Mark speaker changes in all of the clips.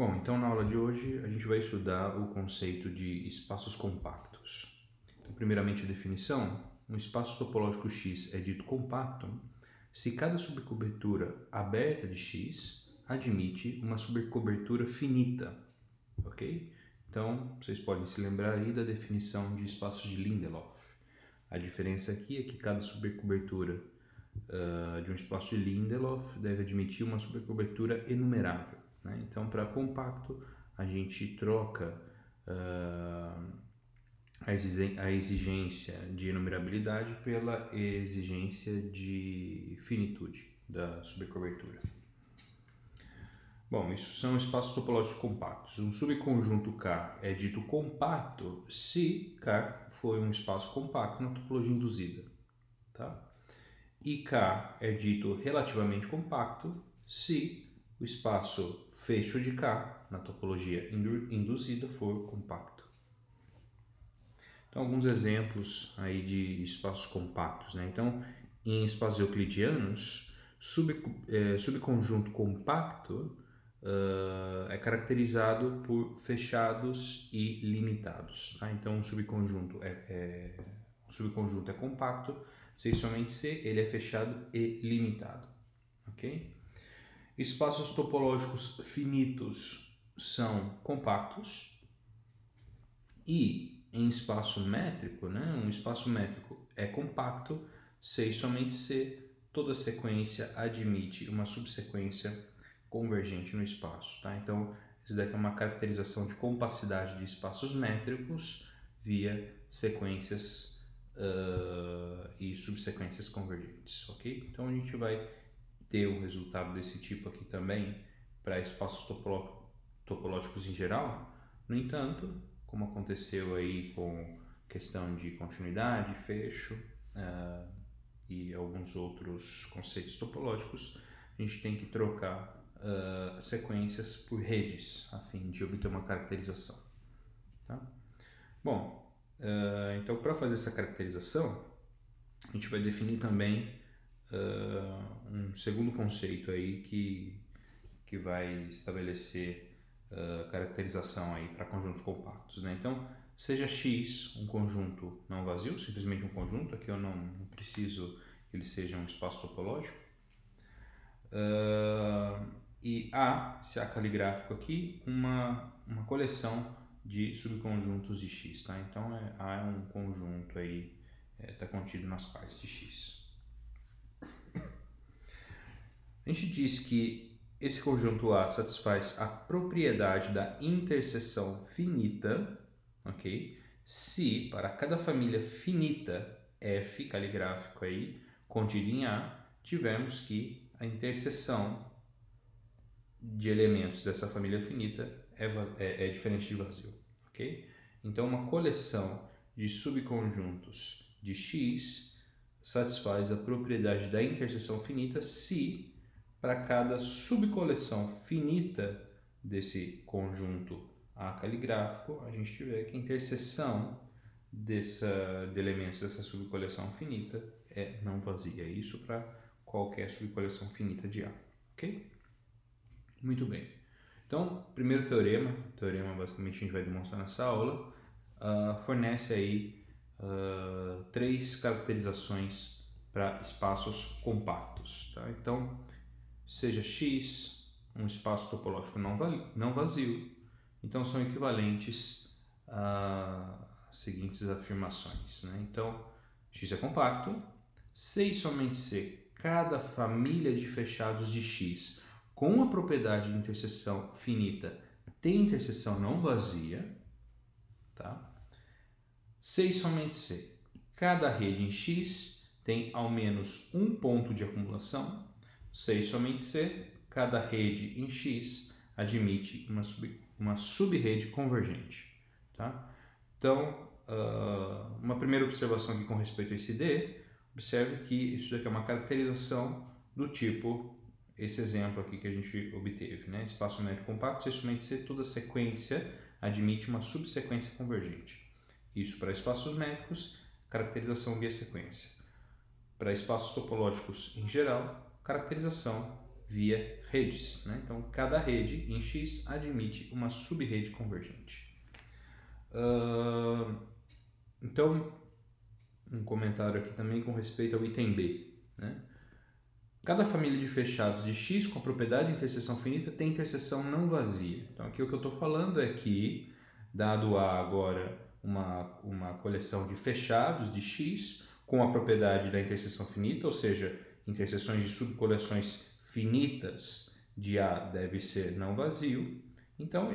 Speaker 1: Bom, então na aula de hoje a gente vai estudar o conceito de espaços compactos. Então, primeiramente a definição: um espaço topológico X é dito compacto se cada subcobertura aberta de X admite uma subcobertura finita, ok? Então, vocês podem se lembrar aí da definição de espaços de Lindelof. A diferença aqui é que cada subcobertura de um espaço de Lindelof deve admitir uma subcobertura enumerável, né? Então, para compacto, a gente troca a exigência de enumerabilidade pela exigência de finitude da subcobertura. Bom, isso são espaços topológicos compactos. Um subconjunto K é dito compacto se K for um espaço compacto na topologia induzida, tá? E K é dito relativamente compacto se o espaço fecho de K na topologia induzida for compacto. Então, alguns exemplos aí de espaços compactos, né? Então, em espaços euclidianos, subconjunto compacto é caracterizado por fechados e limitados, tá? Então, um subconjunto é compacto se somente se ele é fechado e limitado, ok? Espaços topológicos finitos são compactos e em espaço métrico, né, um espaço métrico é compacto se e somente se toda sequência admite uma subsequência convergente no espaço, tá? Então, isso daqui é uma caracterização de compacidade de espaços métricos via sequências e subsequências convergentes, ok? Então, a gente vai ter um resultado desse tipo aqui também para espaços topológicos em geral. No entanto, como aconteceu aí com questão de continuidade, fecho e alguns outros conceitos topológicos, a gente tem que trocar sequências por redes a fim de obter uma caracterização, tá? Bom, então para fazer essa caracterização a gente vai definir também um segundo conceito aí que vai estabelecer caracterização aí para conjuntos compactos, né? Então, seja X um conjunto não vazio, simplesmente um conjunto, aqui eu não preciso que ele seja um espaço topológico, e A, esse A caligráfico aqui, uma coleção de subconjuntos de X, tá? Então, A é um conjunto aí, está contido nas partes de X. A gente diz que esse conjunto A satisfaz a propriedade da interseção finita, ok? Se para cada família finita F, caligráfico aí, contida em A, tivermos que a interseção de elementos dessa família finita é diferente de vazio, ok? Então, uma coleção de subconjuntos de X satisfaz a propriedade da interseção finita se para cada subcoleção finita desse conjunto A caligráfico, a gente tiver que a interseção de elementos dessa subcoleção finita é não vazia. Isso para qualquer subcoleção finita de A, ok? Muito bem. Então, primeiro teorema basicamente a gente vai demonstrar nessa aula, fornece aí três caracterizações para espaços compactos, tá? Então, seja X um espaço topológico não vazio, então são equivalentes às seguintes afirmações, né? Então, X é compacto se e somente se cada família de fechados de X com a propriedade de interseção finita tem interseção não vazia, tá? Se e somente se cada rede em X tem ao menos um ponto de acumulação, se e somente se cada rede em X admite uma subrede convergente, tá? Então, uma primeira observação aqui com respeito a esse D, observe que isso daqui é uma caracterização do tipo, esse exemplo aqui que a gente obteve, né? Espaço métrico compacto, se e somente se toda sequência admite uma subsequência convergente. Isso para espaços métricos, caracterização via sequência. Para espaços topológicos em geral, caracterização via redes, né? Então, cada rede em X admite uma subrede convergente. Então, um comentário aqui também com respeito ao item B, né? Cada família de fechados de X com a propriedade de interseção finita tem interseção não vazia. Então, aqui o que eu estou falando é que, dado A agora uma coleção de fechados de X com a propriedade da interseção finita, ou seja, interseções de subcoleções finitas de A deve ser não vazio. Então,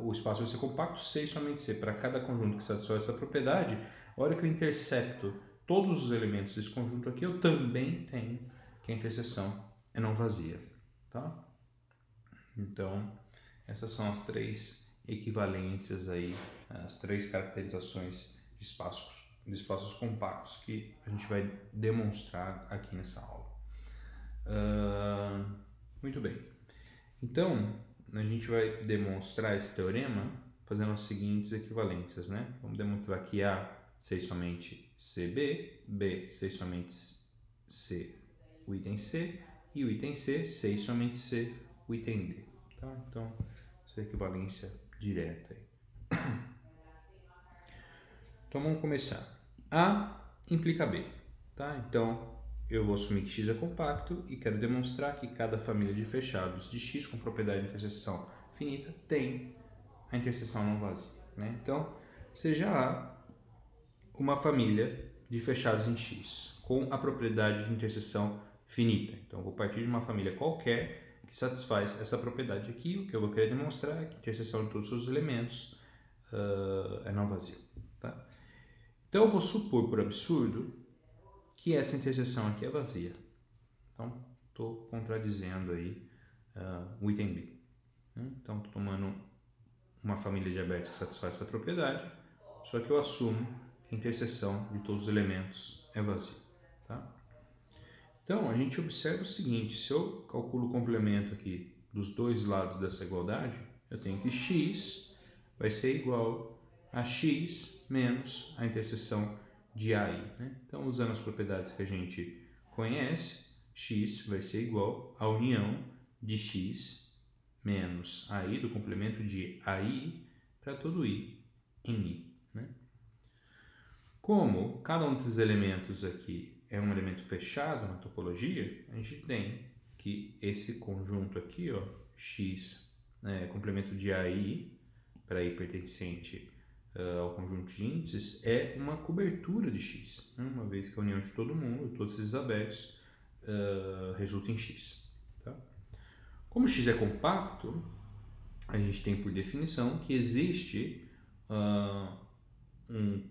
Speaker 1: o espaço vai ser compacto C e somente C. Para cada conjunto que satisfaz essa propriedade, a hora que eu intercepto todos os elementos desse conjunto aqui, eu também tenho que a interseção é não vazia, tá? Então, essas são as três equivalências aí, as três caracterizações de espaços compactos que a gente vai demonstrar aqui nessa aula. Muito bem. Então, a gente vai demonstrar esse teorema fazendo as seguintes equivalências, né? Vamos demonstrar que A sei somente CB, B sei somente C, o item C, e o item C sei somente C, o item D. Tá? Então, essa é a equivalência direta aí. Então, vamos começar. A implica B. Tá? Então, eu vou assumir que X é compacto e quero demonstrar que cada família de fechados de X com propriedade de interseção finita tem a interseção não vazia. Né? Então, seja A uma família de fechados em X com a propriedade de interseção finita. Então, eu vou partir de uma família qualquer que satisfaz essa propriedade aqui. O que eu vou querer demonstrar é que a interseção de todos os seus elementos é não vazio. Tá? Então, eu vou supor, por absurdo, que essa interseção aqui é vazia. Então, estou contradizendo aí o item B. Né? Então, estou tomando uma família de abertos que satisfaz essa propriedade, só que eu assumo que a interseção de todos os elementos é vazia. Tá? Então, a gente observa o seguinte: se eu calculo o complemento aqui dos dois lados dessa igualdade, eu tenho que x vai ser igual a x menos a interseção de A e I. Né? Então, usando as propriedades que a gente conhece, x vai ser igual à união de x menos a I do complemento de A e I para todo I em I. Né? Como cada um desses elementos aqui é um elemento fechado na topologia, a gente tem que esse conjunto aqui, ó, x, complemento de A e I, para I pertencente ao conjunto de índices, é uma cobertura de x, né? Uma vez que a união de todo mundo, todos esses abertos, resulta em x. Tá? Como x é compacto, a gente tem por definição que existe um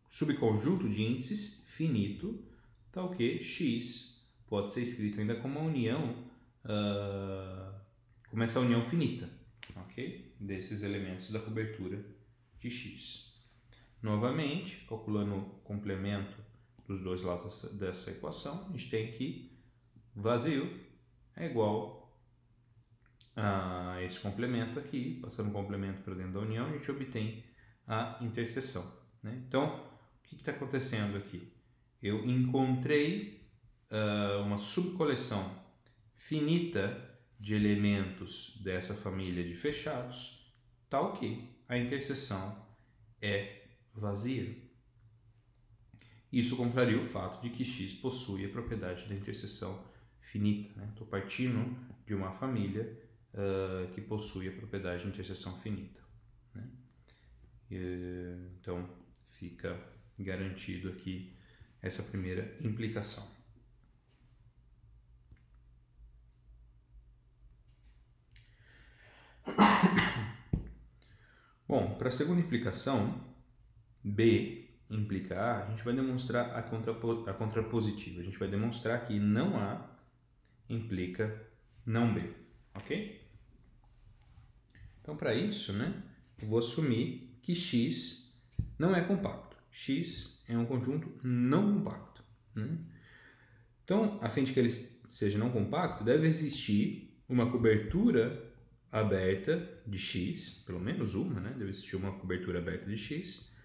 Speaker 1: subconjunto de índices finito, tal que x pode ser escrito ainda como uma união, como essa união finita, ok? Desses elementos da cobertura de x. Novamente, calculando o complemento dos dois lados dessa equação, a gente tem que vazio é igual a esse complemento aqui, passando o complemento para dentro da união, a gente obtém a interseção. Né? Então, o que está acontecendo aqui? Eu encontrei uma subcoleção finita de elementos dessa família de fechados, tal que a interseção é vazia. Isso contraria o fato de que x possui a propriedade da interseção finita. Estou partindo de uma família que possui a propriedade de interseção finita. Né? Então, fica garantido aqui essa primeira implicação. Bom, para a segunda implicação, B implica A, a gente vai demonstrar a contrapositiva. A gente vai demonstrar que não A implica não B, ok? Então, para isso, né, eu vou assumir que X não é compacto. X é um conjunto não compacto. Né? Então, a fim de que ele seja não compacto, deve existir uma cobertura aberta de X, pelo menos uma, né? Deve existir uma cobertura aberta de X,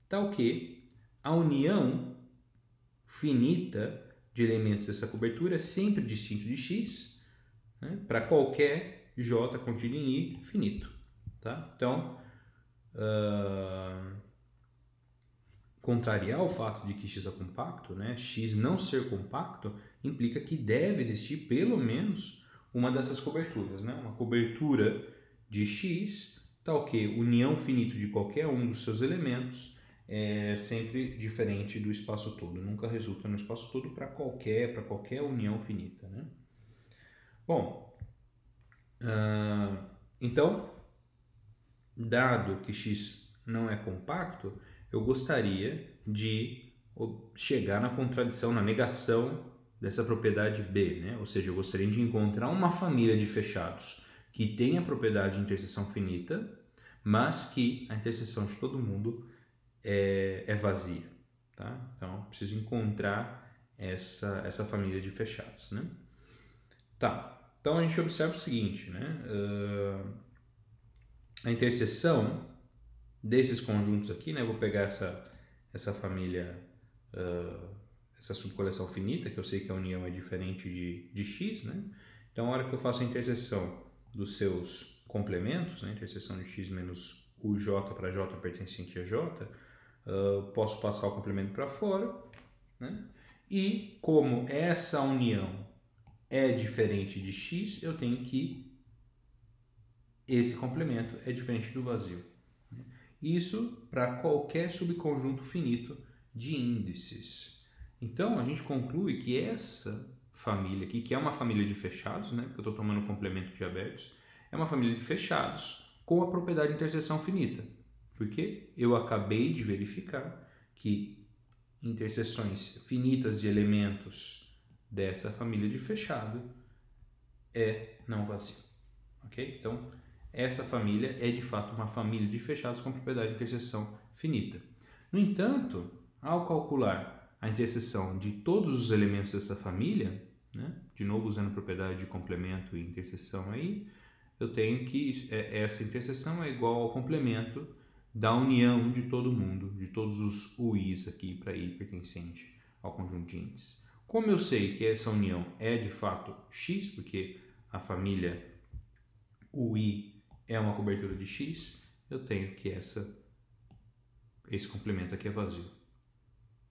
Speaker 1: tal que a união finita de elementos dessa cobertura é sempre distinto de X, né, para qualquer j contido em i finito. Tá? Então, contrariar o fato de que x é compacto, né, x não ser compacto, implica que deve existir pelo menos uma dessas coberturas. Né? Uma cobertura de x, tal que união finito de qualquer um dos seus elementos é sempre diferente do espaço todo, nunca resulta no espaço todo para qualquer união finita. Né? Bom, então, dado que x não é compacto, eu gostaria de chegar na contradição, na negação dessa propriedade B, né? Ou seja, eu gostaria de encontrar uma família de fechados que tenha propriedade de interseção finita, mas que a interseção de todo mundo é vazia. Tá? Então, eu preciso encontrar essa família de fechados. Né? Tá. Então, a gente observa o seguinte, né? A interseção desses conjuntos aqui, né? Eu vou pegar essa família, essa subcoleção finita, que eu sei que a união é diferente de x, né? Então, a hora que eu faço a interseção dos seus complementos, né? Interseção de x menos uj para j pertencente a j, posso passar o complemento para fora, né? E como essa união é diferente de x, eu tenho que esse complemento é diferente do vazio. Isso para qualquer subconjunto finito de índices. Então, a gente conclui que essa família aqui, que é uma família de fechados, né, porque eu estou tomando complemento de abertos, é uma família de fechados com a propriedade de interseção finita. Porque eu acabei de verificar que interseções finitas de elementos dessa família de fechado é não vazio. Ok? Então, essa família é de fato uma família de fechados com propriedade de interseção finita. No entanto, ao calcular a interseção de todos os elementos dessa família, né, de novo usando propriedade de complemento e interseção aí, eu tenho que essa interseção é igual ao complemento da união de todo mundo, de todos os ui's aqui para i pertencente ao conjunto de índices. Como eu sei que essa união é de fato x, porque a família ui é uma cobertura de x, eu tenho que esse complemento aqui é vazio.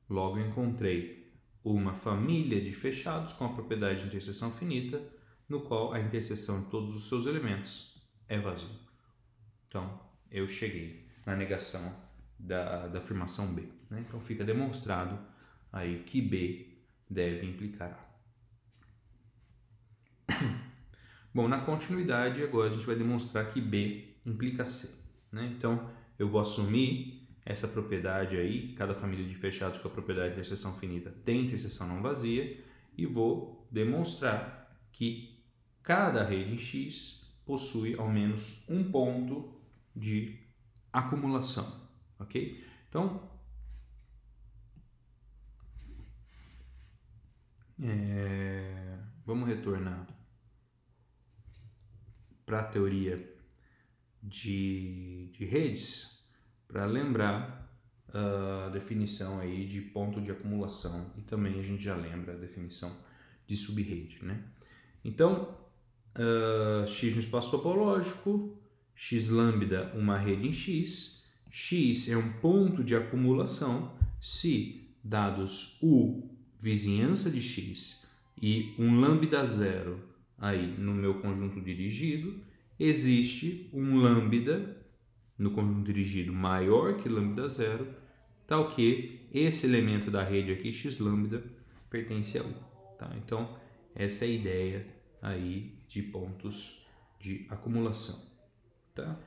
Speaker 1: Logo, eu encontrei uma família de fechados com a propriedade de interseção finita, no qual a interseção de todos os seus elementos é vazio. Então, eu cheguei na negação da afirmação B. Né? Então, fica demonstrado aí que B deve implicar A. Bom, na continuidade, agora a gente vai demonstrar que B implica C. Né? Então, eu vou assumir essa propriedade aí, que cada família de fechados com a propriedade de interseção finita tem interseção não vazia, e vou demonstrar que cada rede X possui ao menos um ponto de acumulação. Ok? Então, vamos retornar para a teoria de redes para lembrar a definição aí de ponto de acumulação, e também a gente já lembra a definição de subrede, né? Então, x no espaço topológico, x lambda uma rede em x, x é um ponto de acumulação se dados u vizinhança de x e um lambda zero aí no meu conjunto dirigido, existe um lambda no conjunto dirigido maior que lambda zero, tal que esse elemento da rede aqui, x lambda, pertence a U. Tá? Então, essa é a ideia aí de pontos de acumulação. Tá?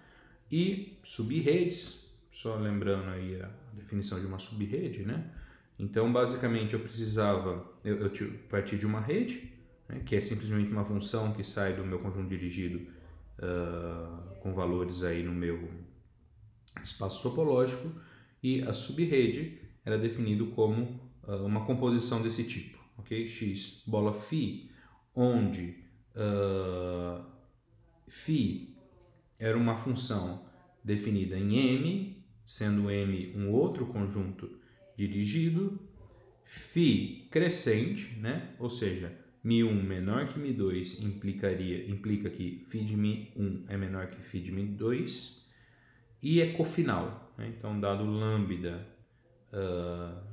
Speaker 1: E subredes, só lembrando aí a definição de uma subrede, né? Então, basicamente, eu partir de uma rede, né, que é simplesmente uma função que sai do meu conjunto dirigido com valores aí no meu espaço topológico, e a subrede era definido como uma composição desse tipo, ok? X bola φ, onde φ era uma função definida em M, sendo M um outro conjunto dirigido, φ crescente, né? Ou seja, Mi1 menor que Mi2 implica que feed Mi1 é menor que feed Mi2 e é cofinal, né? Então, dado lambda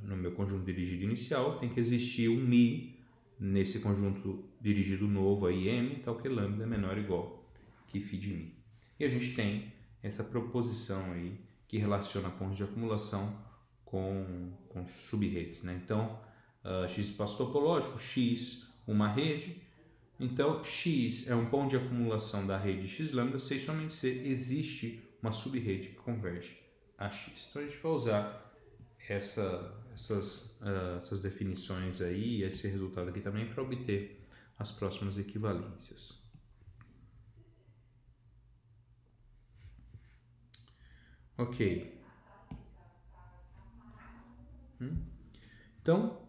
Speaker 1: no meu conjunto dirigido inicial, tem que existir um Mi nesse conjunto dirigido novo aí, M, tal que lambda é menor ou igual que feed Mi. E a gente tem essa proposição aí que relaciona pontos de acumulação com subredes, né? Então, X espaço topológico, X uma rede, então X é um ponto de acumulação da rede X lambda se e somente se existe uma subrede que converge a X. Então a gente vai usar essas definições aí, esse resultado aqui também para obter as próximas equivalências. Ok. Então,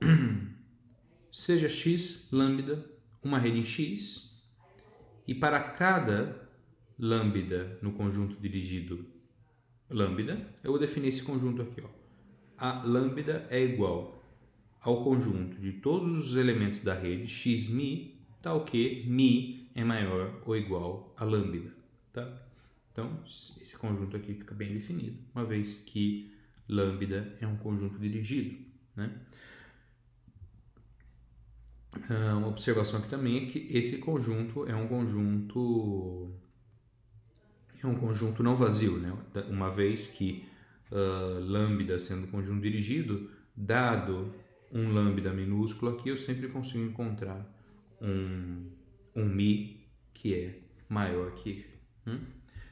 Speaker 1: seja X lambda uma rede em X, e para cada lambda no conjunto dirigido lambda, eu vou definir esse conjunto aqui, ó. A lambda é igual ao conjunto de todos os elementos da rede xmi, tal que mi é maior ou igual a lambda, tá? Então, esse conjunto aqui fica bem definido, uma vez que lambda é um conjunto dirigido, né? Uma observação aqui também é que esse conjunto é um conjunto não vazio, né? Uma vez que lambda sendo um conjunto dirigido, dado um lambda minúsculo aqui, eu sempre consigo encontrar um mi que é maior que ele.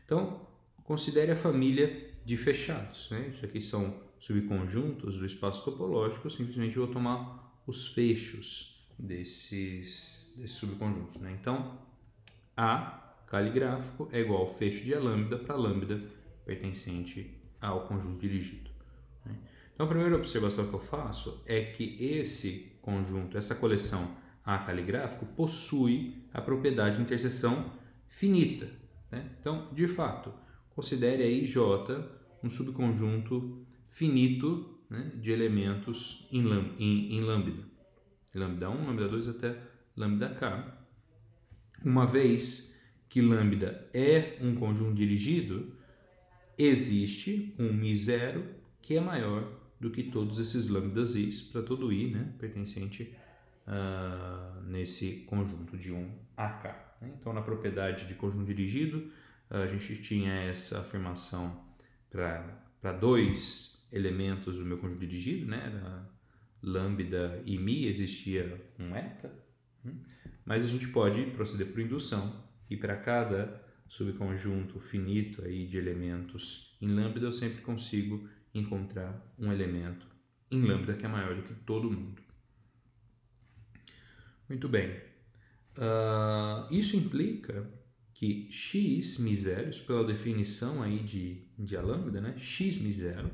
Speaker 1: Então, considere a família de fechados, né? Isso aqui são subconjuntos do espaço topológico, simplesmente eu vou tomar os fechos desses subconjuntos, né? Então, A caligráfico é igual ao fecho de A lambda para lambda pertencente ao conjunto dirigido. Então, a primeira observação que eu faço é que esse conjunto, essa coleção A caligráfico, possui a propriedade de interseção finita, né? Então, de fato, considere aí J um subconjunto finito, né, de elementos em lambda. Lambda 1, lambda 2 até lambda k. Uma vez que lambda é um conjunto dirigido, existe um Mi0 que é maior do que todos esses lambdas i's para todo i, né, pertencente nesse conjunto de 1 a k. Né? Então, na propriedade de conjunto dirigido, a gente tinha essa afirmação para dois elementos do meu conjunto dirigido, né? Era lambda e mi, existia um eta, mas a gente pode proceder por indução e para cada subconjunto finito aí de elementos em lambda eu sempre consigo encontrar um elemento em lambda que é maior do que todo mundo. Muito bem, isso implica que x Mi0, pela definição aí de A lambda, né? X Mi0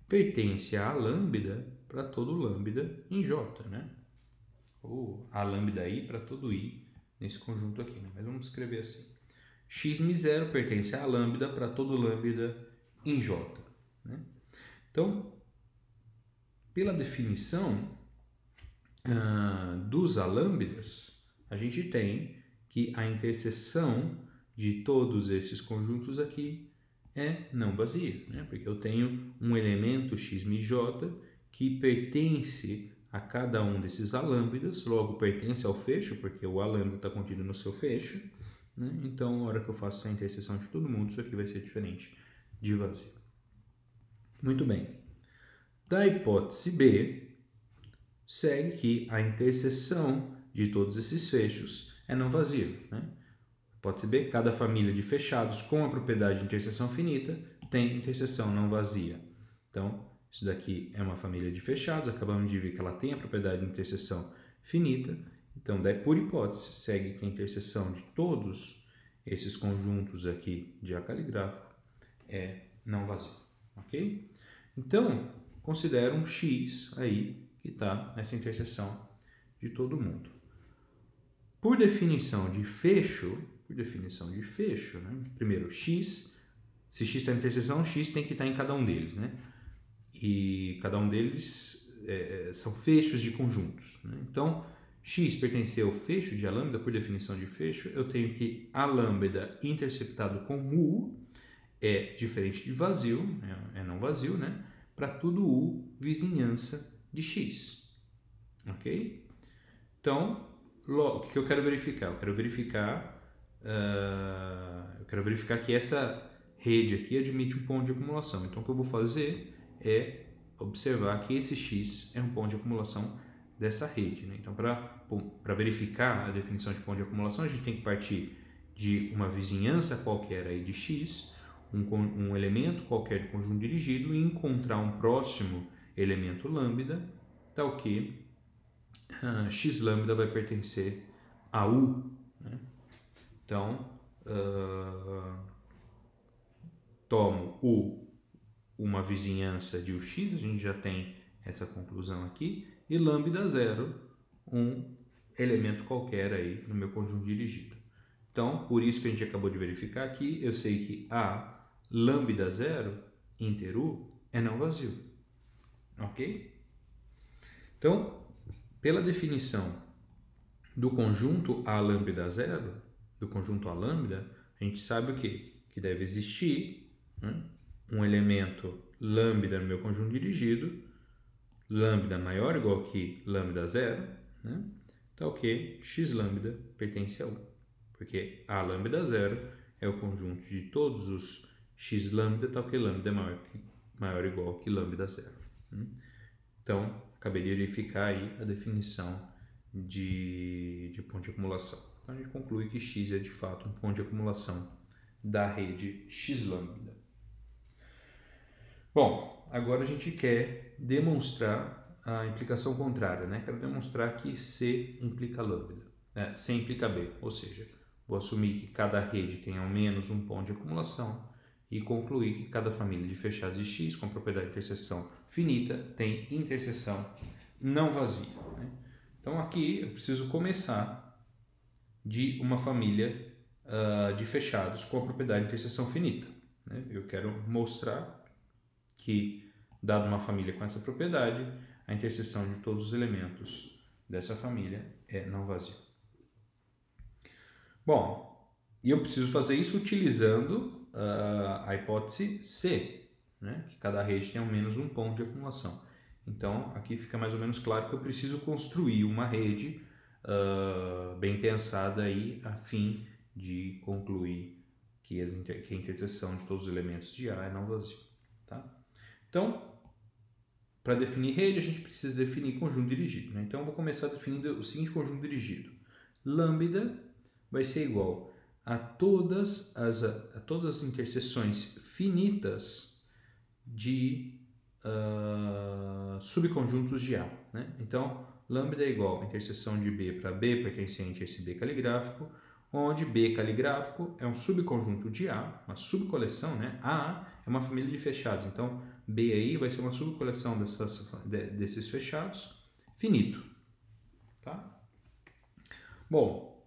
Speaker 1: pertence a lambda para todo lambda em J, né? Ou A lambda i para todo i nesse conjunto aqui, né? Mas vamos escrever assim. X Mi0 pertence a lambda para todo lambda em J, né? Então, pela definição dos alambdas, a gente tem que a interseção de todos esses conjuntos aqui é não vazia, né? Porque eu tenho um elemento xmij que pertence a cada um desses alambdas, logo pertence ao fecho, porque o alambda está contido no seu fecho, né? Então, na hora que eu faço essa interseção de todo mundo, isso aqui vai ser diferente de vazio. Muito bem. Da hipótese B, segue que a interseção de todos esses fechos é não vazia, né? Hipótese B, cada família de fechados com a propriedade de interseção finita tem interseção não vazia. Então, isso daqui é uma família de fechados, acabamos de ver que ela tem a propriedade de interseção finita. Então, daí, por hipótese, segue que a interseção de todos esses conjuntos aqui de A caligráfico é não vazia, ok? Então, considero um X aí que está nessa interseção de todo mundo. Por definição de fecho, né? Primeiro, X, se X está em interseção, X tem que estar em cada um deles, né? E cada um deles são fechos de conjuntos, né? Então, x pertencer ao fecho de A lambda, por definição de fecho, eu tenho que A lambda interceptado com U é diferente de vazio, é não vazio, né? Para tudo U vizinhança de x, ok? Então, o que eu quero verificar? Eu quero verificar que essa rede aqui admite um ponto de acumulação. Então, o que eu vou fazer é observar que esse x é um ponto de acumulação dessa rede, né? Então, para verificar a definição de ponto de acumulação, a gente tem que partir de uma vizinhança qualquer aí de x, um elemento qualquer do conjunto dirigido, e encontrar um próximo elemento lambda, tal que x lambda vai pertencer a U, né? Então, tomo U uma vizinhança de Ux, a gente já tem essa conclusão aqui, e lambda 0, um elemento qualquer aí no meu conjunto dirigido. Então, por isso que a gente acabou de verificar aqui, eu sei que A lambda 0 inter U é não vazio, ok? Então, pela definição do conjunto A lambda 0, do conjunto A lambda, a gente sabe o quê? Que deve existir, né, um elemento lambda no meu conjunto dirigido, lambda maior ou igual que lambda 0, né? Tal que x lambda pertence a 1, porque A lambda 0 é o conjunto de todos os x lambda, tal que lambda é maior ou igual que lambda 0. Então, acabei de verificar aí a definição de ponto de acumulação. Então, a gente conclui que x é de fato um ponto de acumulação da rede x lambda. Bom, agora a gente quer demonstrar a implicação contrária, né? Quero demonstrar que C implica lambda, C implica B, ou seja, vou assumir que cada rede tem ao menos um ponto de acumulação e concluir que cada família de fechados de X com propriedade de interseção finita tem interseção não vazia, né? Então aqui eu preciso começar de uma família de fechados com a propriedade de interseção finita, né? Eu quero mostrar que, dado uma família com essa propriedade, a interseção de todos os elementos dessa família é não vazia. Bom, e eu preciso fazer isso utilizando a hipótese C, né? Que cada rede tem ao menos um ponto de acumulação. Então, aqui fica mais ou menos claro que eu preciso construir uma rede bem pensada aí, a fim de concluir que a interseção de todos os elementos de A é não vazia, tá? Então, para definir rede, a gente precisa definir conjunto dirigido, né? Então, eu vou começar definindo o seguinte conjunto dirigido. Lambda vai ser igual a todas as interseções finitas de subconjuntos de A, né? Então, lambda é igual a interseção de B para B pertencente a esse B caligráfico, onde B caligráfico é um subconjunto de A, uma subcoleção, né? A é uma família de fechados, então B aí vai ser uma subcoleção desses fechados finito, tá? Bom,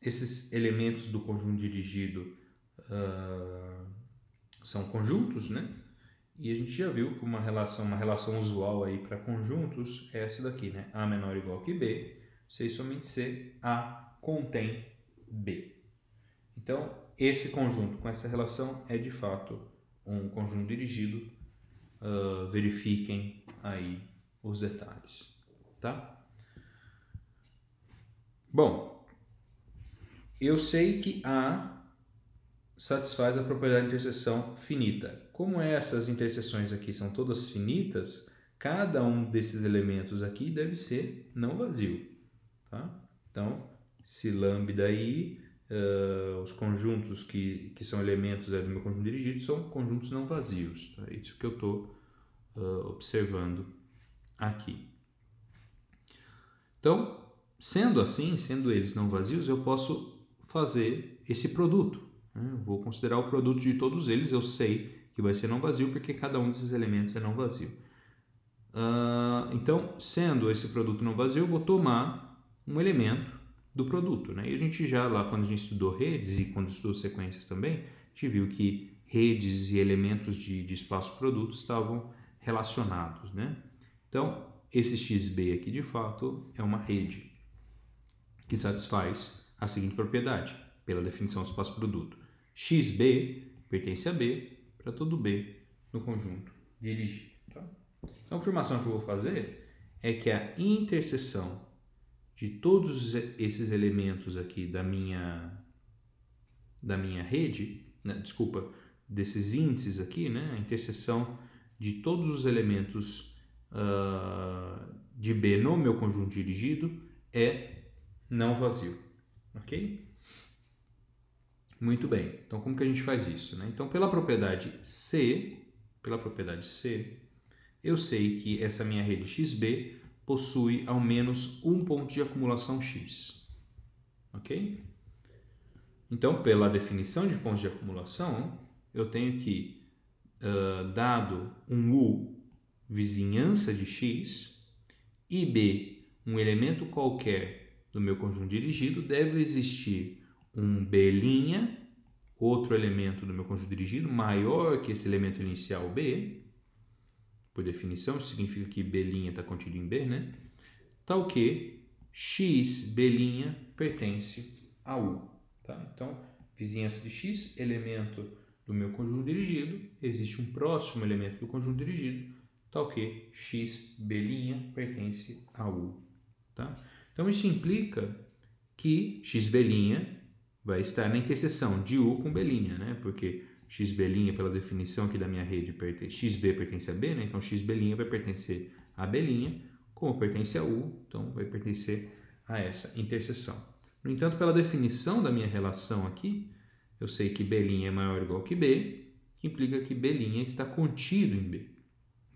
Speaker 1: esses elementos do conjunto dirigido são conjuntos, né? E a gente já viu que uma relação usual aí para conjuntos é essa daqui, né? A menor ou igual que B, C somente C, A contém B. Então, esse conjunto com essa relação é de fato um conjunto dirigido. Verifiquem aí os detalhes, tá? Bom, eu sei que A satisfaz a propriedade de interseção finita. Como essas interseções aqui são todas finitas, cada um desses elementos aqui deve ser não vazio, tá? Então, se lambda aí, os conjuntos que são elementos do meu conjunto dirigido são conjuntos não vazios, tá? É isso que eu estou observando aqui. Então, sendo assim, sendo eles não vazios, eu posso fazer esse produto, né? Eu vou considerar o produto de todos eles, eu sei que vai ser não vazio porque cada um desses elementos é não vazio. Então, sendo esse produto não vazio, eu vou tomar um elemento do produto, né? E a gente já lá, quando a gente estudou redes e quando estudou sequências também, a gente viu que redes e elementos de espaço produto estavam relacionados, né? Então, esse XB aqui de fato é uma rede, que satisfaz a seguinte propriedade, pela definição do espaço-produto. XB pertence a B para todo B no conjunto dirigido. Tá? Então, a afirmação que eu vou fazer é que a interseção de todos esses elementos aqui da minha rede, né, desculpa, desses índices aqui, né, a interseção de todos os elementos de B no meu conjunto dirigido é não vazio, ok? Muito bem, então como que a gente faz isso, né? Então pela propriedade C, eu sei que essa minha rede XB possui ao menos um ponto de acumulação X, ok? Então pela definição de pontos de acumulação, eu tenho que, dado um U, vizinhança de X, e B, um elemento qualquer do meu conjunto dirigido, deve existir um B', outro elemento do meu conjunto dirigido, maior que esse elemento inicial B, por definição, isso significa que B' está contido em B, né? Tal que X, B' pertence a U. Tá? Então, vizinhança de X, elemento do meu conjunto dirigido, existe um próximo elemento do conjunto dirigido, tal que X, B' pertence a U. Tá? Então, isso implica que XB' vai estar na interseção de U com B', né? Porque XB', pela definição aqui da minha rede, XB pertence a B, né? Então XB' vai pertencer a B', como pertence a U, então vai pertencer a essa interseção. No entanto, pela definição da minha relação aqui, eu sei que B' é maior ou igual que B, que implica que B' está contido em B,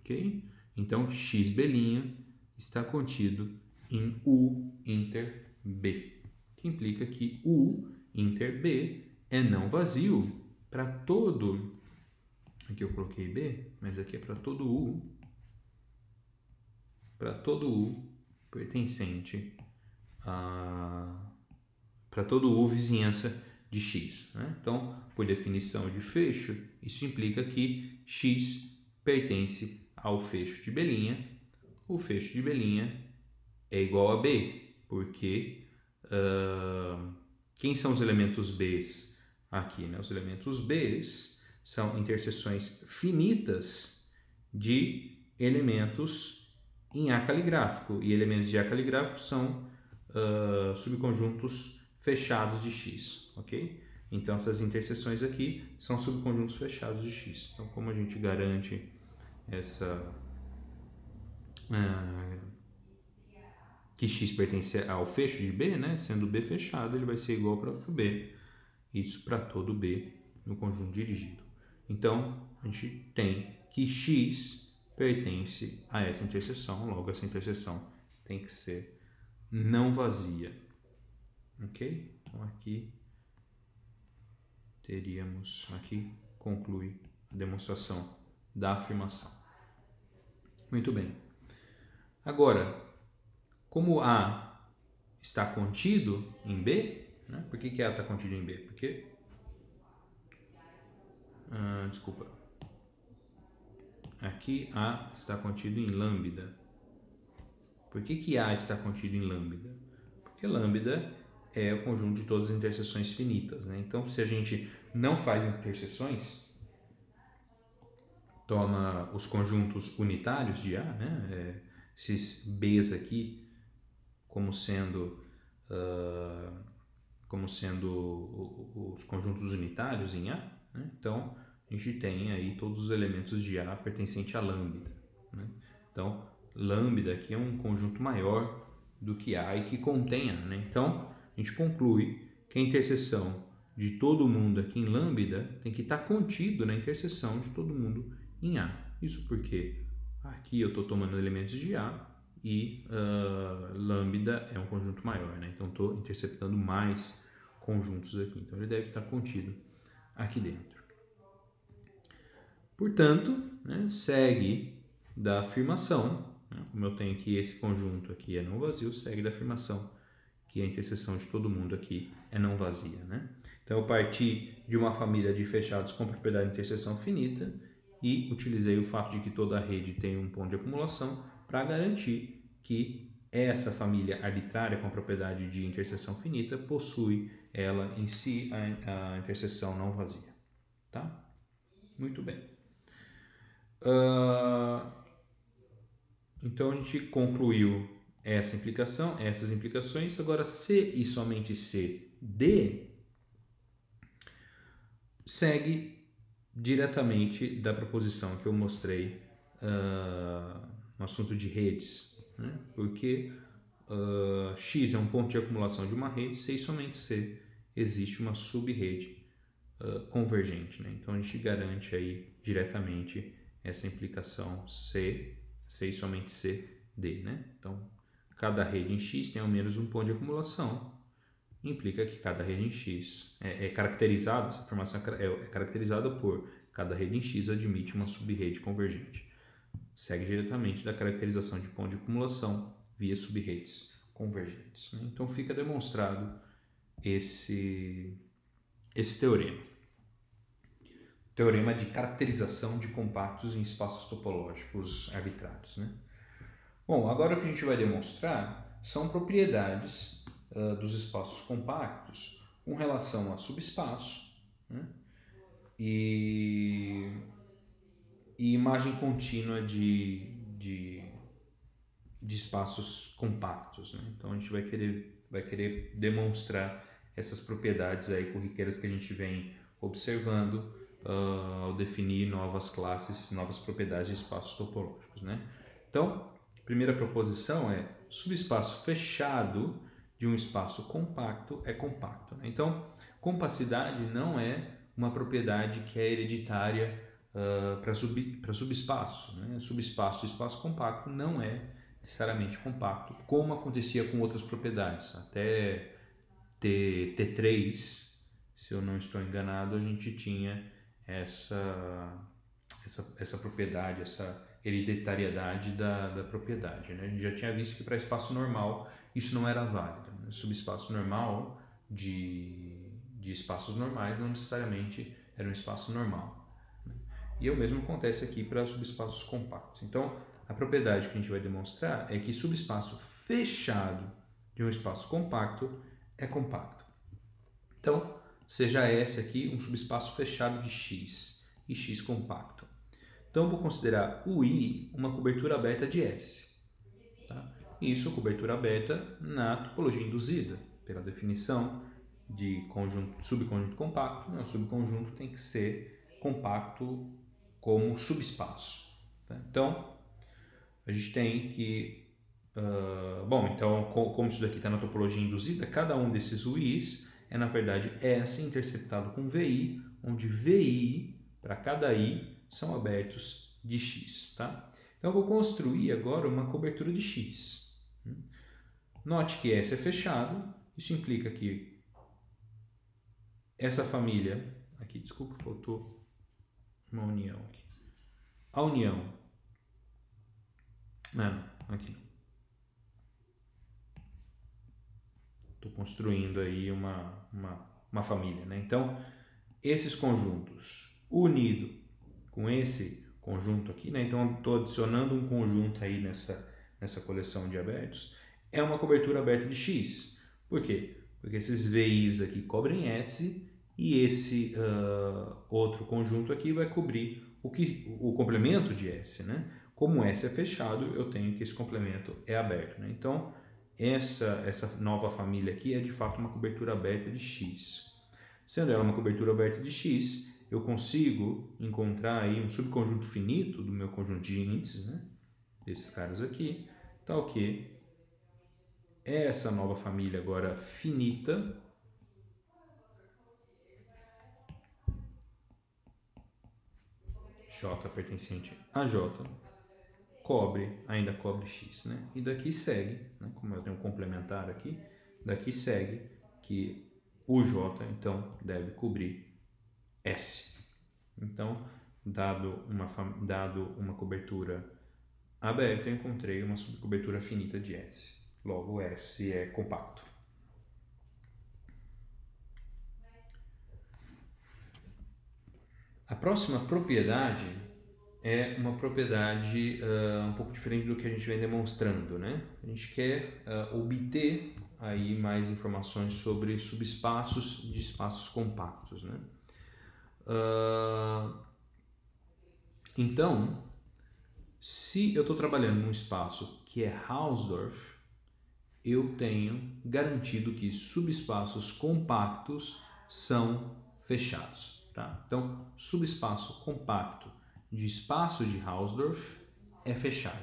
Speaker 1: ok? Então XB' está contido em U inter B, que implica que U inter B é não vazio para todo, aqui eu coloquei B, mas aqui é para todo U pertencente para todo U vizinhança de X. Né? Então, por definição de fecho, isso implica que X pertence ao fecho de B', o fecho de B' é igual a B, porque quem são os elementos B's aqui? Né? Os elementos B's são interseções finitas de elementos em A caligráfico, e elementos de A caligráfico são subconjuntos fechados de X, ok? Então, essas interseções aqui são subconjuntos fechados de X. Então, como a gente garante que X pertence ao fecho de B, né? Sendo B fechado, ele vai ser igual para o B. Isso para todo B no conjunto dirigido. Então, a gente tem que X pertence a essa interseção, logo essa interseção tem que ser não vazia. Ok? Então, aqui conclui a demonstração da afirmação. Muito bem. Agora, como A está contido em B, né? Por que A está contido em B? Porque, aqui A está contido em lambda. Por que A está contido em lambda? Porque lambda é o conjunto de todas as interseções finitas, né? Então, se a gente não faz interseções, toma os conjuntos unitários de A, né? Esses B's aqui como sendo os conjuntos unitários em A, né? Então a gente tem aí todos os elementos de A pertencente a lambda, né? Então lambda aqui é um conjunto maior do que A e que contém A, né? Então a gente conclui que a interseção de todo mundo aqui em lambda tem que estar contido na interseção de todo mundo em A. Isso porque aqui eu estou tomando elementos de A e lambda é um conjunto maior, né? Então estou interceptando mais conjuntos aqui. Então ele deve estar contido aqui dentro. Portanto, né, segue da afirmação, né, como eu tenho que esse conjunto aqui é não vazio, segue da afirmação que a interseção de todo mundo aqui é não vazia, né? Então eu parti de uma família de fechados com propriedade de interseção finita e utilizei o fato de que toda a rede tem um ponto de acumulação para garantir que essa família arbitrária com a propriedade de interseção finita possui ela em si a interseção não vazia, tá? Muito bem. Então a gente concluiu essa implicação, essas implicações. Agora, C e somente C, D segue diretamente da proposição que eu mostrei no assunto de redes, né? Porque X é um ponto de acumulação de uma rede, C e somente C existe uma sub-rede convergente, né? Então a gente garante aí diretamente essa implicação C e somente C, D, né? Então cada rede em X tem ao menos um ponto de acumulação, implica que cada rede em X é caracterizada, essa formação é caracterizada por cada rede em X admite uma sub-rede convergente. Segue diretamente da caracterização de ponto de acumulação via sub-redes convergentes, né? Então fica demonstrado esse teorema. Teorema de caracterização de compactos em espaços topológicos arbitrários, né? Bom, agora o que a gente vai demonstrar são propriedades dos espaços compactos com relação a subespaço, né? E imagem contínua de espaços compactos, né? Então a gente vai querer demonstrar essas propriedades aí corriqueiras que a gente vem observando ao definir novas classes, novas propriedades de espaços topológicos, né? Então, a primeira proposição é: subespaço fechado de um espaço compacto é compacto, né? Então, compacidade não é uma propriedade que é hereditária para subespaço, né? Subespaço e espaço compacto não é necessariamente compacto, como acontecia com outras propriedades. Até T3, se eu não estou enganado, a gente tinha essa propriedade, essa hereditariedade da propriedade, né? A gente já tinha visto que para espaço normal isso não era válido, né? Subespaço normal de espaços normais não necessariamente era um espaço normal, né? E o mesmo acontece aqui para subespaços compactos. Então, a propriedade que a gente vai demonstrar é que subespaço fechado de um espaço compacto é compacto. Então, seja S aqui um subespaço fechado de X e X compacto. Então, vou considerar o I uma cobertura aberta de S. Tá? Isso, cobertura aberta na topologia induzida, pela definição de subconjunto compacto. O subconjunto tem que ser compacto como subespaço. Tá? Então, a gente tem que... então, como isso daqui está na topologia induzida, cada um desses UIs é, na verdade, S interceptado com VI, onde VI, para cada I, são abertos de X. Tá? Então, eu vou construir agora uma cobertura de X. Note que S é fechado, isso implica que essa família... Aqui, desculpa, faltou uma união aqui. A união... Não, aqui não. Estou construindo aí uma família, né? Então, esses conjuntos unido com esse conjunto aqui, né? Então, estou adicionando um conjunto aí nessa coleção de abertos, é uma cobertura aberta de X. Por quê? Porque esses VIs aqui cobrem S e esse outro conjunto aqui vai cobrir o complemento de S, né? Como S é fechado, eu tenho que esse complemento é aberto, né? Então, essa nova família aqui é de fato uma cobertura aberta de X. Sendo ela uma cobertura aberta de X, eu consigo encontrar aí um subconjunto finito do meu conjunto de índices, né? Desses caras aqui, tal que essa nova família agora finita J pertencente a J ainda cobre X, né? E daqui segue, né? Como eu tenho um complementar aqui, daqui segue que o J, então, deve cobrir S. Então, dado uma cobertura aberta, eu encontrei uma subcobertura finita de S. Logo, S é compacto. A próxima propriedade é uma propriedade um pouco diferente do que a gente vem demonstrando, né? A gente quer obter aí mais informações sobre subespaços de espaços compactos, né? Então, se eu estou trabalhando num espaço que é Hausdorff, eu tenho garantido que subespaços compactos são fechados, tá? Então, subespaço compacto de espaço de Hausdorff é fechado.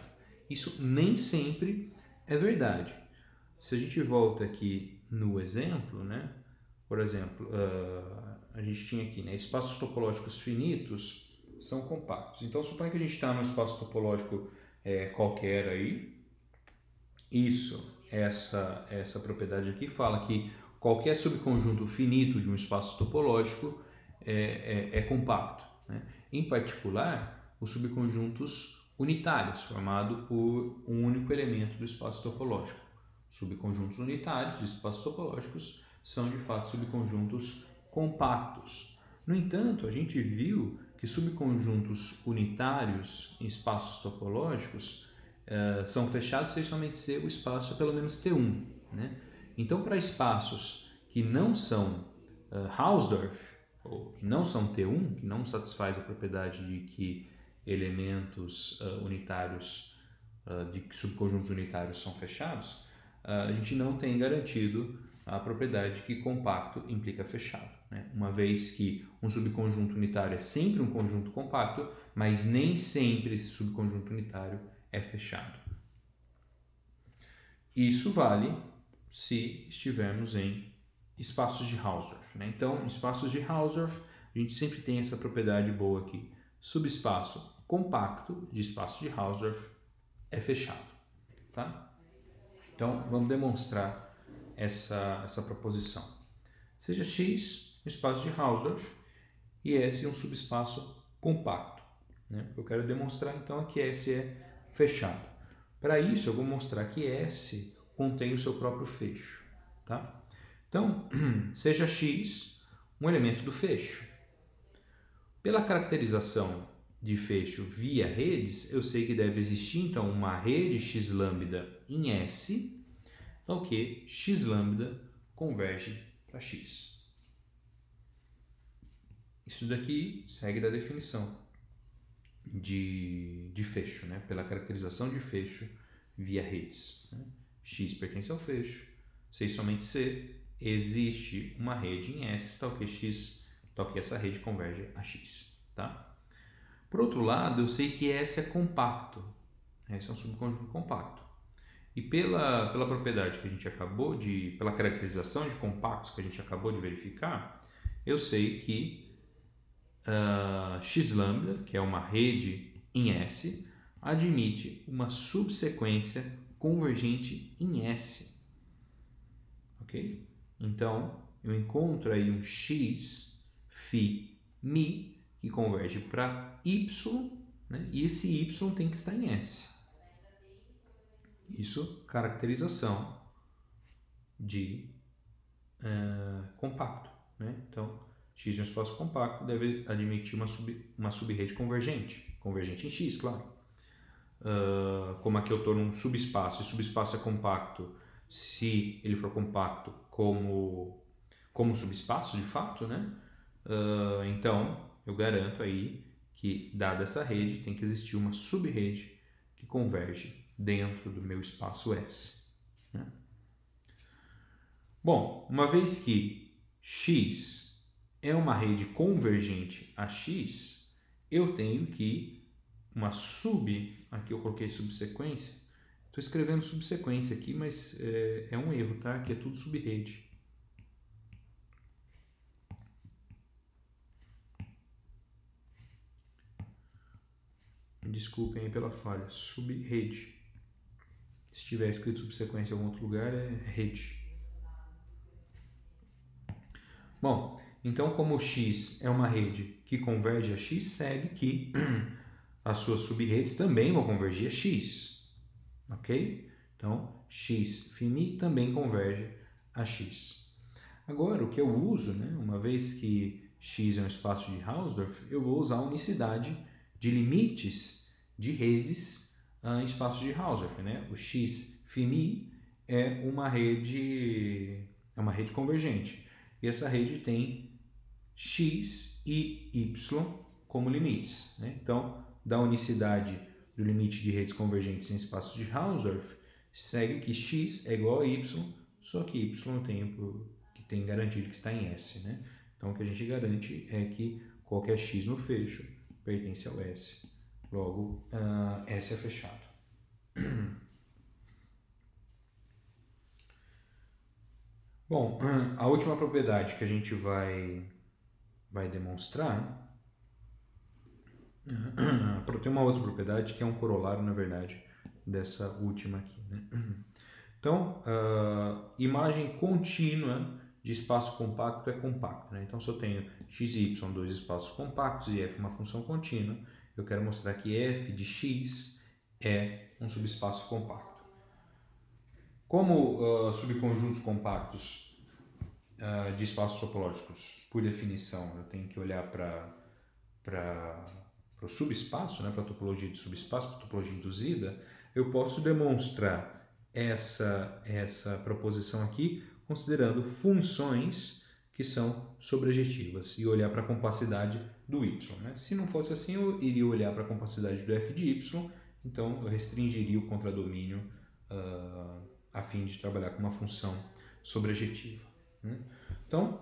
Speaker 1: Isso nem sempre é verdade. Se a gente volta aqui no exemplo, né? Por exemplo, a gente tinha aqui, né? Espaços topológicos finitos são compactos. Então, suponha que a gente está num espaço topológico qualquer aí. Essa propriedade aqui fala que qualquer subconjunto finito de um espaço topológico é compacto, né? Em particular, os subconjuntos unitários, formados por um único elemento do espaço topológico. Subconjuntos unitários de espaços topológicos são, de fato, subconjuntos compactos. No entanto, a gente viu que subconjuntos unitários em espaços topológicos são fechados se somente se o espaço é pelo menos T1, né? Então, para espaços que não são Hausdorff, ou que não são T1, que não satisfaz a propriedade de que elementos unitários, de subconjuntos unitários são fechados, a gente não tem garantido a propriedade de que compacto implica fechado, né? Uma vez que um subconjunto unitário é sempre um conjunto compacto, mas nem sempre esse subconjunto unitário é fechado. Isso vale se estivermos em espaços de Hausdorff, né? Então, em espaços de Hausdorff, a gente sempre tem essa propriedade boa aqui. Subespaço compacto de espaço de Hausdorff é fechado, tá? Então, vamos demonstrar essa proposição. Seja X um espaço de Hausdorff e S um subespaço compacto, né? Eu quero demonstrar, então, é que S é fechado. Para isso, eu vou mostrar que S contém o seu próprio fecho, tá? Então, seja X um elemento do fecho. Pela caracterização de fecho via redes, eu sei que deve existir, então, uma rede X-lambda em S, então que X-lambda converge para X. Isso daqui segue da definição de fecho, né? Pela caracterização de fecho via redes, né? X pertence ao fecho, se e somente se existe uma rede em S, tal que essa rede converge a X, tá? Por outro lado, eu sei que S é compacto, S é um subconjunto compacto. E pela propriedade que a gente acabou pela caracterização de compactos que a gente acabou de verificar, eu sei que X-lambda, que é uma rede em S, admite uma subsequência convergente em S. Ok? Então, eu encontro aí um X, Φ, Mi, que converge para Y, né? E esse Y tem que estar em S. Isso, caracterização de compacto, né? Então, X é um espaço compacto, deve admitir uma subrede convergente em X, claro. Como aqui eu estou num subespaço, e subespaço é compacto se ele for compacto como subespaço, de fato, né? Então, eu garanto aí que, dada essa rede, tem que existir uma subrede que converge dentro do meu espaço S, né? Bom, uma vez que X é uma rede convergente a X, eu tenho que aqui eu coloquei subsequência, estou escrevendo subsequência aqui, mas é um erro, tá? Aqui é tudo subrede. Desculpem aí pela falha, subrede. Se tiver escrito subsequência em algum outro lugar, é rede. Bom, então como X é uma rede que converge a X, segue que as suas subredes também vão convergir a X, ok? Então, X Φ também converge a X. Agora, o que eu uso, né, uma vez que X é um espaço de Hausdorff, eu vou usar a unicidade de limites de redes em espaços de Hausdorff, né? O X-FIMI é uma rede convergente. E essa rede tem x e y como limites, né? Então, da unicidade do limite de redes convergentes em espaços de Hausdorff, segue que x é igual a y, só que y tem garantido que está em S, né? Então, o que a gente garante é que qualquer x no fecho pertence ao S. Logo, S é fechado. Bom, a última propriedade que a gente vai demonstrar tem uma outra propriedade que é um corolário, na verdade, dessa última aqui, né? Então, imagem contínua de espaço compacto é compacto, né? Então, se eu tenho x e y, dois espaços compactos, e f uma função contínua, eu quero mostrar que f de x é um subespaço compacto. Como subconjuntos compactos de espaços topológicos, por definição, eu tenho que olhar para o subespaço, né, para a topologia de subespaço, para a topologia induzida, eu posso demonstrar essa proposição aqui considerando funções que são sobrejetivas e olhar para a compacidade do y, né? Se não fosse assim, eu iria olhar para a compacidade do f de y, então eu restringiria o contradomínio a fim de trabalhar com uma função sobrejetiva, né? Então,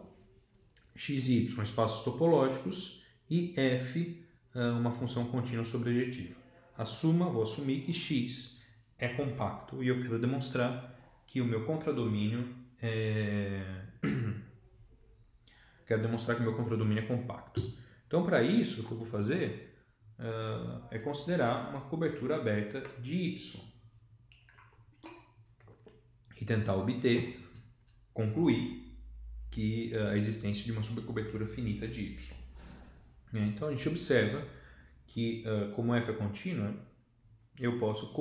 Speaker 1: x e y espaços topológicos e f uma função contínua sobrejetiva. Vou assumir que x é compacto e eu quero demonstrar que o meu contradomínio é compacto. Então, para isso, o que eu vou fazer é considerar uma cobertura aberta de y e tentar concluir que a existência de uma subcobertura finita de y. Então, a gente observa que, como f é contínua, eu posso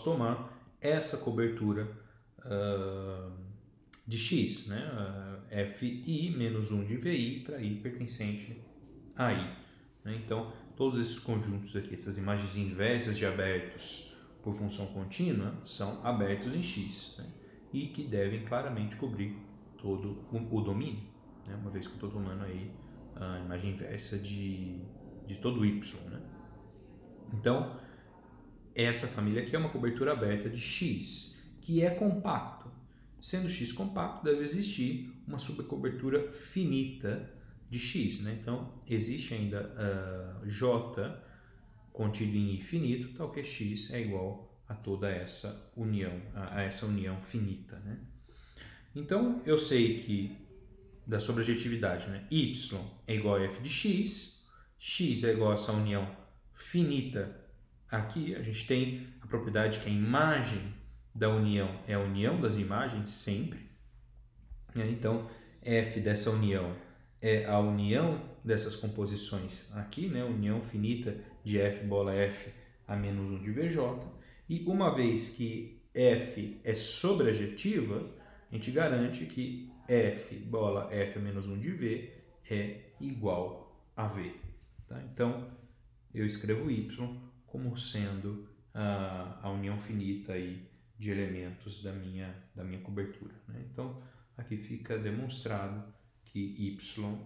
Speaker 1: tomar essa cobertura de x, né? Fi menos 1 de Vi para I pertencente a I, né? Então, todos esses conjuntos aqui, essas imagens inversas de abertos por função contínua, são abertos em x, né? E que devem claramente cobrir todo o domínio, né? Uma vez que eu estou tomando aí a imagem inversa de todo y, né? Então, essa família aqui é uma cobertura aberta de x, que é compacto. Sendo x compacto, deve existir uma subcobertura finita de x, né? Então, existe ainda J contido em I finito, tal que x é igual a toda essa união, finita, né? Então, eu sei que da sobrejetividade, né? Y é igual a f de x é igual a essa união finita aqui. A gente tem a propriedade que a imagem da união é a união das imagens sempre, né? Então, f dessa união é a união dessas composições aqui, né? União finita de f bola f a menos 1 de vj. E uma vez que f é sobrejetiva, a gente garante que f bola f a menos 1 de v é igual a v. Tá? Então, eu escrevo y como sendo a união finita aí de elementos da minha cobertura, né? Então, aqui fica demonstrado que y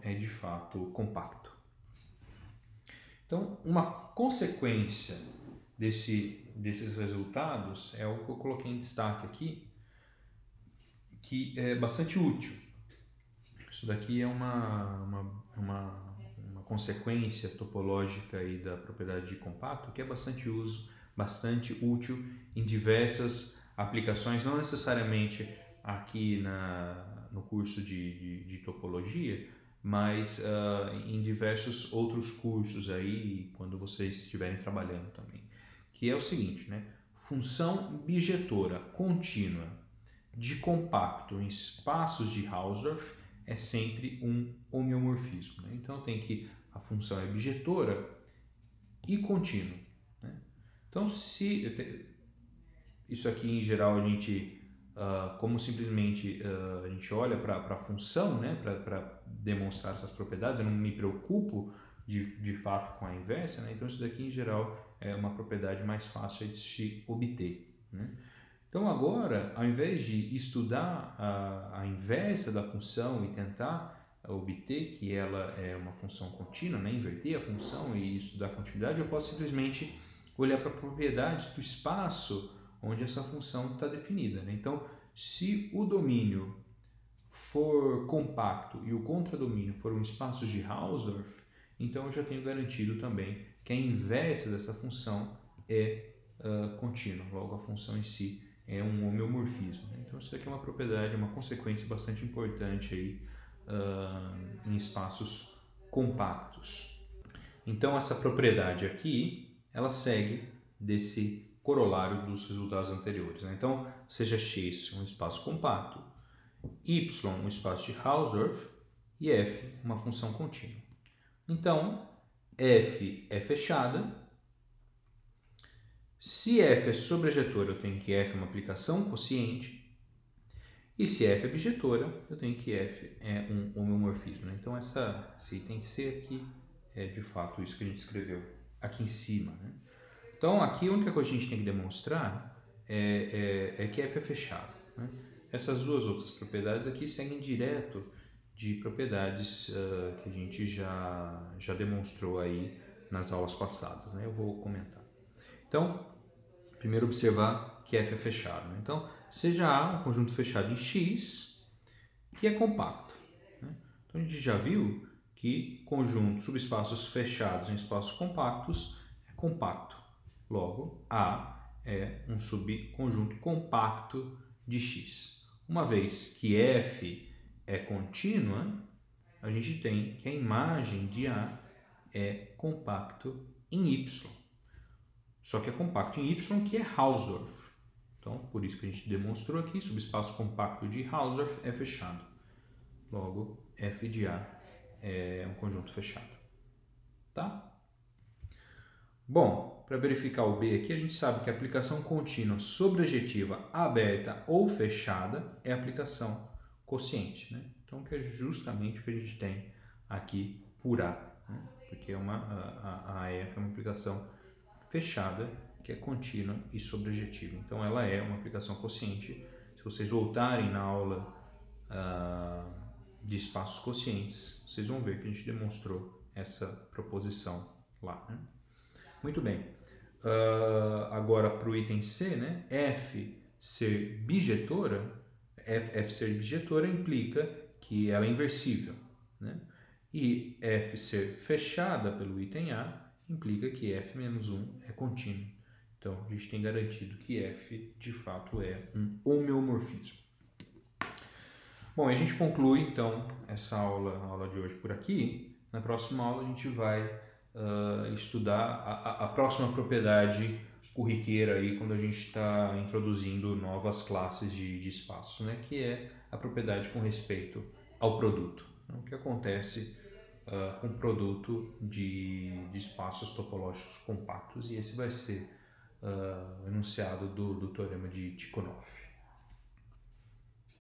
Speaker 1: é de fato compacto. Então, uma consequência desses resultados é o que eu coloquei em destaque aqui, que é bastante útil. Isso daqui é uma consequência topológica aí da propriedade de compacto que é bastante útil em diversas aplicações, não necessariamente aqui no curso de topologia, mas em diversos outros cursos aí, quando vocês estiverem trabalhando também, que é o seguinte, né? Função bijetora contínua de compacto em espaços de Hausdorff é sempre um homeomorfismo, né? Então tem que a função é bijetora e contínua, né? Então isso aqui em geral a gente como simplesmente a gente olha para a função, né, para demonstrar essas propriedades, eu não me preocupo de fato com a inversa, né? Então isso daqui em geral é uma propriedade mais fácil de se obter, né? Então agora, ao invés de estudar a inversa da função e tentar obter que ela é uma função contínua, né? Inverter a função e estudar a continuidade, eu posso simplesmente olhar para propriedades do espaço onde essa função está definida, né? Então, se o domínio for compacto e o contradomínio for um espaço de Hausdorff, então eu já tenho garantido também que a inversa dessa função é contínua, logo a função em si é um homeomorfismo. Então isso aqui é uma propriedade, uma consequência bastante importante aí, em espaços compactos. Então essa propriedade aqui, ela segue desse corolário dos resultados anteriores, né? Então, seja X um espaço compacto, Y um espaço de Hausdorff e F uma função contínua. Então, F é fechada. Se F é sobrejetora, eu tenho que F é uma aplicação quociente. E se F é bijetora, eu tenho que F é um homeomorfismo, né? Então, esse item C aqui é de fato isso que a gente escreveu aqui em cima, né? Então, aqui a única coisa que a gente tem que demonstrar é que F é fechado, né? Essas duas outras propriedades aqui seguem direto de propriedades que a gente já demonstrou aí nas aulas passadas, né? Eu vou comentar. Então, primeiro observar que F é fechado, né? Então, seja A um conjunto fechado em X que é compacto, né? Então, a gente já viu que conjuntos subespaços fechados em espaços compactos é compacto. Logo, A é um subconjunto compacto de X. Uma vez que F é contínua, a gente tem que a imagem de A é compacto em Y. Só que é compacto em Y, que é Hausdorff. Então, por isso que a gente demonstrou aqui, subespaço compacto de Hausdorff é fechado. Logo, F de A é um conjunto fechado. Tá? Bom, para verificar o B aqui, a gente sabe que a aplicação contínua sobrejetiva aberta ou fechada é a aplicação quociente, né? Então, que é justamente o que a gente tem aqui por A, né? Porque a F é uma aplicação fechada, que é contínua e sobrejetiva. Então, ela é uma aplicação quociente. Se vocês voltarem na aula de espaços quocientes, vocês vão ver que a gente demonstrou essa proposição lá, né? Muito bem. Agora para o item C, né? F ser bijetora, F ser bijetora implica que ela é inversível, né? E F ser fechada pelo item A implica que F menos 1 é contínuo. Então, a gente tem garantido que F, de fato, é um homeomorfismo. Bom, a gente conclui, então, essa a aula de hoje por aqui. Na próxima aula, a gente vai estudar a próxima propriedade corriqueira aí, quando a gente está introduzindo novas classes de espaços, né? Que é a propriedade com respeito ao produto. Então, o que acontece com o produto de espaços topológicos compactos, e esse vai ser o enunciado do teorema de Tikhonov.